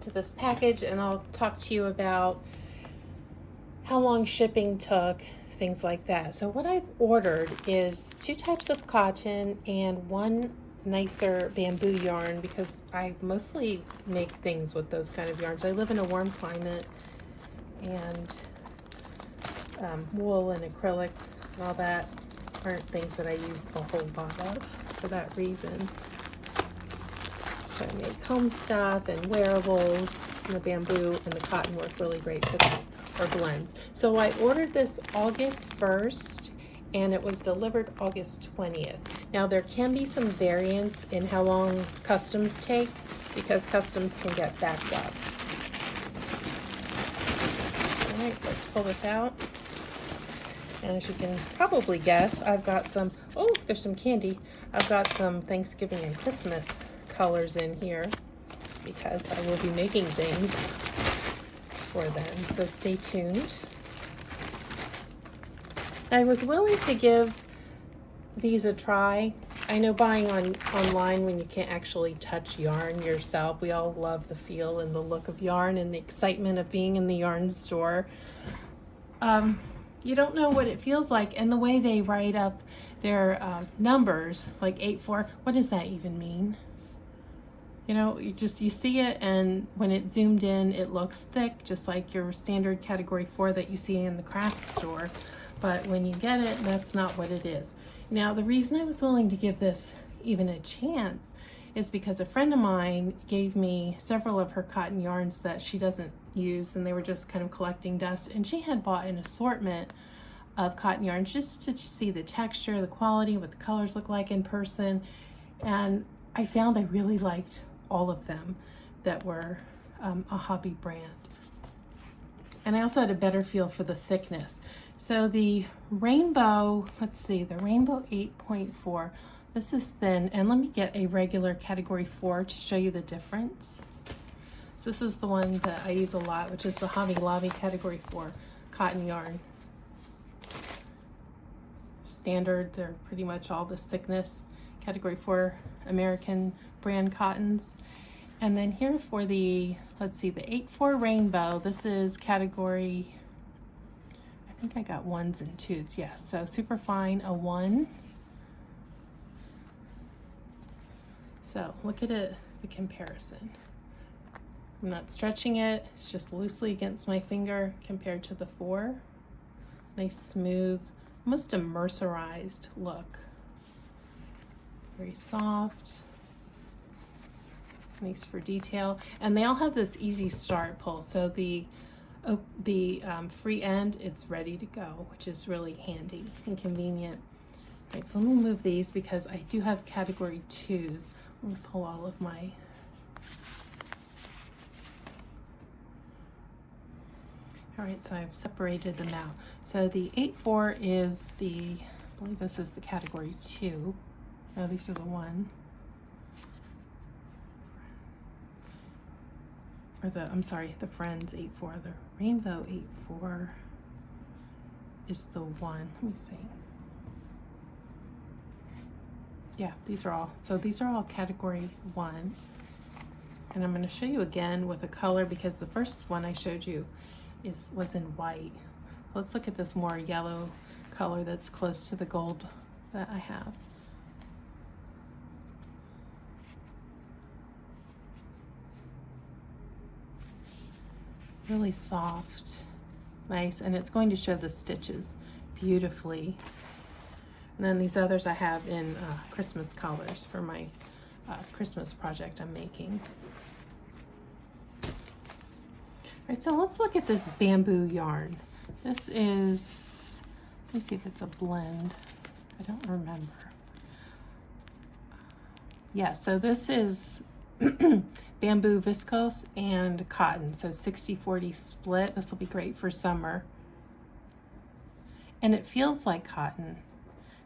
to this package, and I'll talk to you about how long shipping took, things like that. So what I've ordered is 2 types of cotton and 1 nicer bamboo yarn, because I mostly make things with those kind of yarns. I live in a warm climate, and wool and acrylic and all that aren't things that I use a whole lot of for that reason. So I make home stuff and wearables, and the bamboo and the cotton work really great for that, or blends. So I ordered this August 1st, and it was delivered August 20th. Now there can be some variance in how long customs take, because customs can get backed up. All right, so let's pull this out. And as you can probably guess, I've got some, oh, there's some candy. I've got some Thanksgiving and Christmas colors in here, because I will be making things for them, so stay tuned. I was willing to give these a try. I know buying online when you can't actually touch yarn yourself, we all love the feel and the look of yarn and the excitement of being in the yarn store. You don't know what it feels like, and the way they write up their numbers, like 8-4, what does that even mean? You know, you see it, and when it's zoomed in, it looks thick, just like your standard category 4 that you see in the craft store. But when you get it, that's not what it is. Now, the reason I was willing to give this even a chance is because a friend of mine gave me several of her cotton yarns that she doesn't use, and they were just kind of collecting dust. And she had bought an assortment of cotton yarns just to see the texture, the quality, what the colors look like in person. And I found I really liked all of them that were a Hobbii brand. And I also had a better feel for the thickness. So the rainbow, let's see, the rainbow 8.4, this is thin, and let me get a regular category 4 to show you the difference. So this is the one that I use a lot, which is the Hobby Lobby category 4 cotton yarn. Standard, they're pretty much all this thickness, category 4 American brand cottons. And then here for the, let's see, the 8.4 rainbow, this is category, I think I got 1s and 2s, yes. So super fine, a 1. So look at it, the comparison. I'm not stretching it, it's just loosely against my finger compared to the 4. Nice smooth, almost a mercerized look. Very soft. Nice for detail, and they all have this easy start pull, so the free end, it's ready to go, which is really handy and convenient. Okay, so let me move these because I do have category 2s. Let me pull all of my, all right, so I've separated them out. So the 8.4 is the, I believe this is the category 2. No, these are the 1. Or the, I'm sorry, the Friends 8.4. The Rainbow 8.4 is the 1. Let me see. Yeah, these are all, so these are all category 1. And I'm going to show you again with a color, because the first one I showed you was in white. Let's look at this more yellow color that's close to the gold that I have. Really soft, nice, and it's going to show the stitches beautifully. And then these others I have in Christmas colors for my Christmas project I'm making. All right, so let's look at this bamboo yarn. This is, let me see if it's a blend. I don't remember. Yeah, so this is bamboo viscose and cotton, so 60-40 split. This will be great for summer. And it feels like cotton.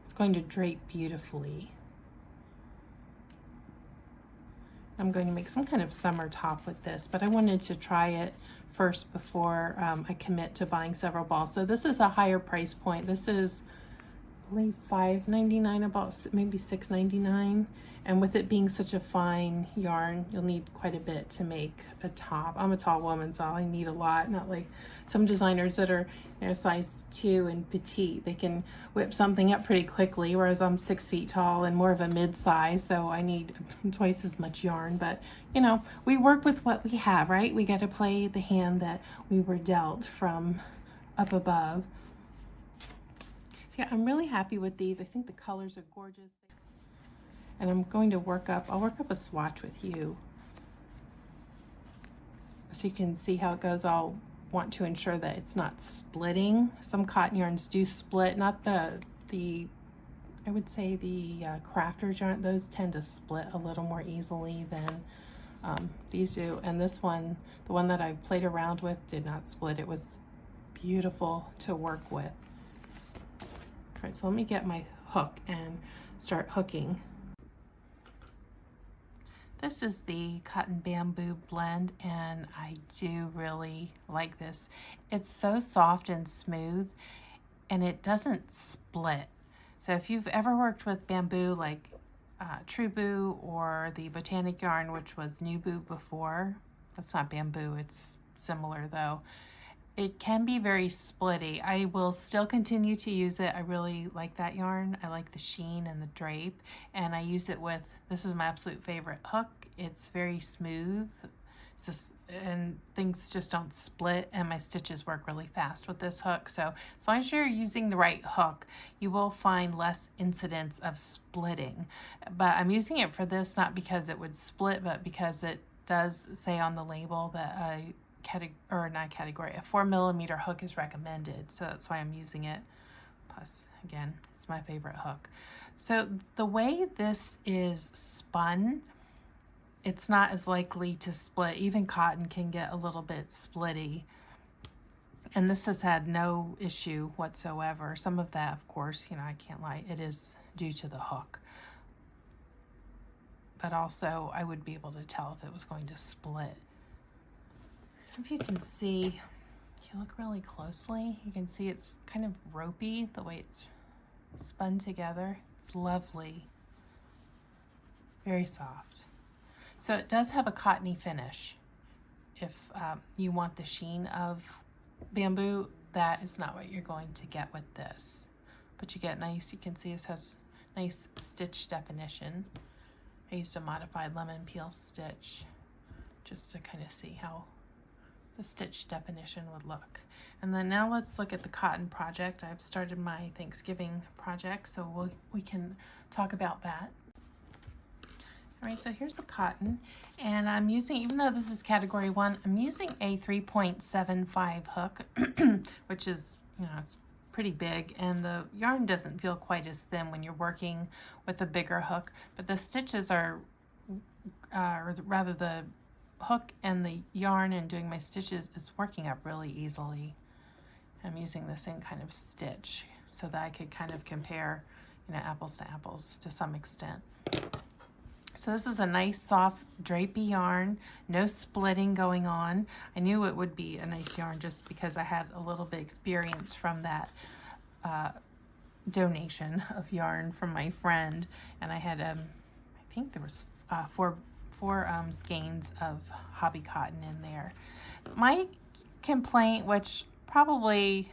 It's going to drape beautifully. I'm going to make some kind of summer top with this, but I wanted to try it first before I commit to buying several balls. So this is a higher price point. This is believe $5.99, about maybe $6.99. And with it being such a fine yarn, you'll need quite a bit to make a top. I'm a tall woman, so I need a lot. Not like some designers that are, you know, size 2 and petite. They can whip something up pretty quickly, whereas I'm 6 feet tall and more of a mid-size, so I need twice as much yarn. But, you know, we work with what we have, right? We got to play the hand that we were dealt from up above. So yeah, I'm really happy with these. I think the colors are gorgeous. And I'm going to I'll work up a swatch with you so you can see how it goes. I'll want to ensure that it's not splitting. Some cotton yarns do split, not the I would say the crafters yarn. Those tend to split a little more easily than these do. And this one, the one that I played around with, did not split. It was beautiful to work with. All right, so let me get my hook and start hooking. This is the cotton bamboo blend, and I do really like this. It's so soft and smooth, and it doesn't split. So if you've ever worked with bamboo, like True Boo or the Botanic yarn, which was New Boo before, that's not bamboo, it's similar though. It can be very splitty. I will still continue to use it. I really like that yarn. I like the sheen and the drape, and I use it with, this is my absolute favorite hook. It's very smooth. It's just, and things just don't split, and my stitches work really fast with this hook. So as long as you're using the right hook, you will find less incidence of splitting. But I'm using it for this not because it would split, but because it does say on the label that a 4mm hook is recommended, so that's why I'm using it. Plus, again, it's my favorite hook. So the way this is spun, it's not as likely to split. Even cotton can get a little bit splitty, and this has had no issue whatsoever. Some of that, of course, you know, I can't lie, it is due to the hook, but also I would be able to tell if it was going to split. If you can see, if you look really closely, you can see it's kind of ropey the way it's spun together. It's lovely, very soft. So it does have a cottony finish. If you want the sheen of bamboo, that is not what you're going to get with this. But you get nice, you can see this has nice stitch definition. I used a modified lemon peel stitch just to kind of see how the stitch definition would look. And then now let's look at the cotton project. I've started my Thanksgiving project, so we can talk about that. All right, so here's the cotton, and I'm using, even though this is category 1, I'm using a 3.75 hook, which is, you know, it's pretty big, and the yarn doesn't feel quite as thin when you're working with a bigger hook, but the stitches are, or rather the hook and the yarn and doing my stitches is working up really easily. I'm using the same kind of stitch so that I could kind of compare, you know, apples to apples to some extent. So this is a nice soft drapey yarn, no splitting going on. I knew it would be a nice yarn just because I had a little bit experience from that donation of yarn from my friend, and I had I think there was four skeins of Hobbii cotton in there. My complaint, which probably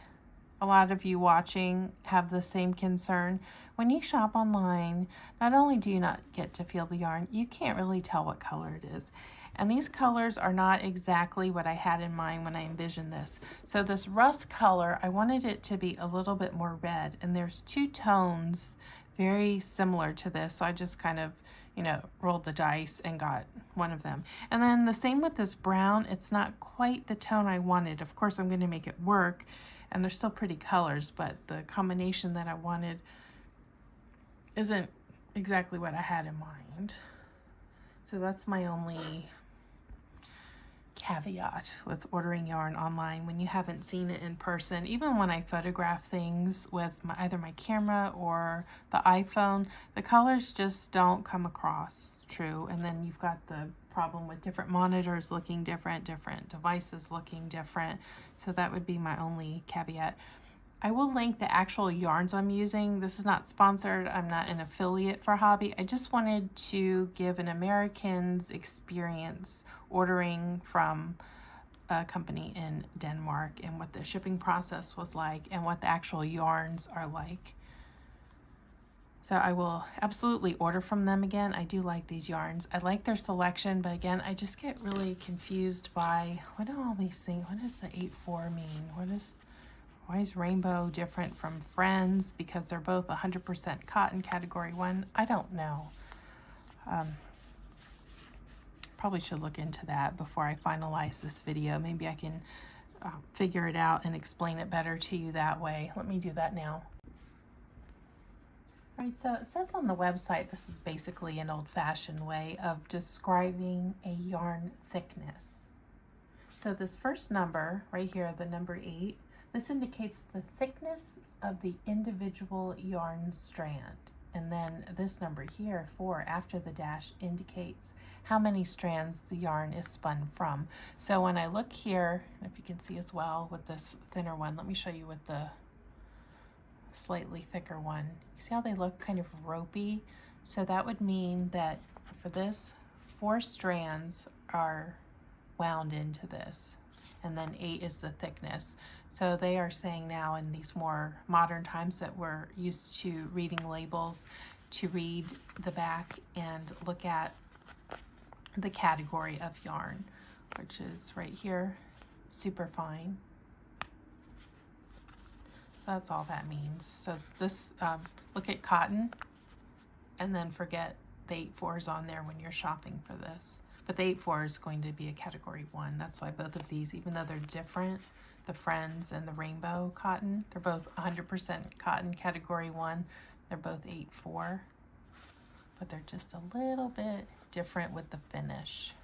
a lot of you watching have the same concern, when you shop online, not only do you not get to feel the yarn, you can't really tell what color it is. And these colors are not exactly what I had in mind when I envisioned this. So this rust color, I wanted it to be a little bit more red, and there's 2 tones very similar to this, so I just kind of, you know, rolled the dice and got one of them. And then the same with this brown, it's not quite the tone I wanted. Of course, I'm going to make it work, and they're still pretty colors, but the combination that I wanted isn't exactly what I had in mind. So that's my only caveat with ordering yarn online when you haven't seen it in person. Even when I photograph things with either my camera or the iPhone, the colors just don't come across true. And then you've got the problem with different monitors looking different, different devices looking different. So that would be my only caveat. I will link the actual yarns I'm using. This is not sponsored. I'm not an affiliate for Hobbii. I just wanted to give an American's experience ordering from a company in Denmark and what the shipping process was like and what the actual yarns are like. So I will absolutely order from them again. I do like these yarns. I like their selection, but again, I just get really confused by what are all these things? What does the 8-4 mean? Why is rainbow different from Friends? Because they're both 100% cotton category 1. I don't know. Probably should look into that before I finalize this video. Maybe I can figure it out and explain it better to you that way. Let me do that now. Right, so it says on the website, this is basically an old-fashioned way of describing a yarn thickness. So this first number right here, the number 8, this indicates the thickness of the individual yarn strand. And then this number here, 4, after the dash, indicates how many strands the yarn is spun from. So when I look here, if you can see as well with this thinner one, let me show you with the slightly thicker one. You see how they look kind of ropey? So that would mean that for this, 4 strands are wound into this, and then 8 is the thickness. So they are saying now in these more modern times that we're used to reading labels, to read the back and look at the category of yarn, which is right here, super fine. So that's all that means. So this, look at cotton and then forget the 8-4s on there when you're shopping for this. But the 8-4 is going to be a category 1. That's why both of these, even though they're different, the Friends and the rainbow cotton, they're both 100% cotton category 1. They're both 8-4, but they're just a little bit different with the finish.